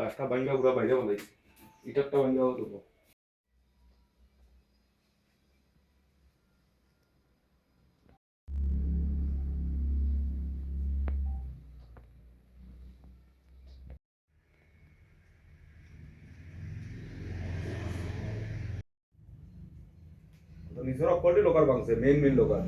গাছটা ভাঙ্গা পুরা বাইরে বলাইছে, ইটারটা ভাঙ্গাও দেবো। নিজের অপরটি লোকার ভাঙছে, মেইন লোকার।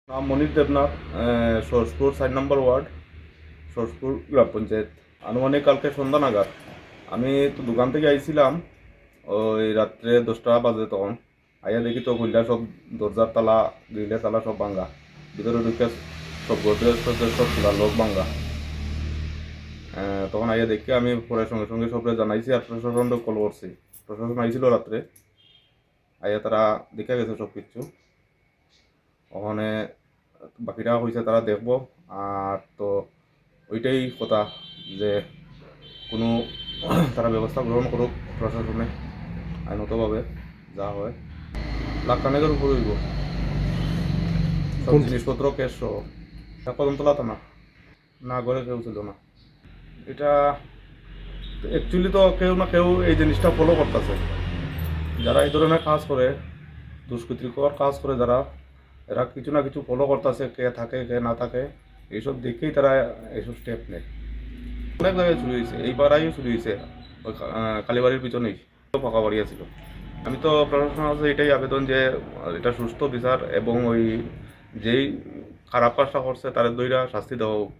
নাম মনির দেবনাথ, সরসপুর 4 নম্বর ওয়ার্ড, সরসপুর গ্রাম পঞ্চায়েত। আনুমানিক কালকে সন্ধ্যা নাগাদ আমি তো দোকান থেকে আইছিলাম, ওই রাত্রে 10টা বাজে। তখন আইয়া দেখি তো খুললা সব দরজার তালা, গ্রিলের তালা সব ভাঙ্গা, ভিতরে ঢুকে সব গোদরেজ সব খোলা, লোক ভাঙ্গা। তখন আইয়া দেখি আমি পরে সঙ্গে সঙ্গে সবরে জানাইছি আর প্রশাসনকে কল করছি। প্রশাসন আইছিল রাত্রে, আইয়া তারা দেখে গেছে সব কিছু। ওখানে বাকিটা হয়েছে তারা দেখবো। আর তো ওইটাই কথা যে কোনো তারা ব্যবস্থা গ্রহণ করুক প্রশাসনে, আইনতভাবে যা হয়। লাখ খানেকের উপর হইব সব জিনিসপত্র, ক্যাশ সহ। কদমতলা থানা না, ঘরে কেউ ছিল না। এটা অ্যাকচুয়ালি তো কেউ না কেউ এই জিনিসটা ফলো করতেছে। যারা এই ধরনের কাজ করে, দুষ্কৃতিকর কাজ করে যারা, এরা কিছু না কিছু ফলো করতেছে, কে থাকে কে না থাকে, এইসব দেখেই তারা এইসব স্টেপ নেয়। অনেক জায়গায় চুরি হয়েছে, এই পাড়াইও চুরি হয়েছে, ওই কালীবাড়ির পিছনেই ফাঁকা বাড়ি ছিল। আমি তো প্রশাসনের কাছে এটাই আবেদন যে এটা সুস্থ বিচার এবং ওই যেই খারাপ কাজটা করছে তার দইরা শাস্তি দেওয়া হোক।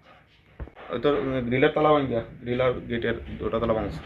হয়তো গ্রিলের তালা ভাঙ্গা, গ্রিল আর গেটের দুটা তালা ভাঙছে।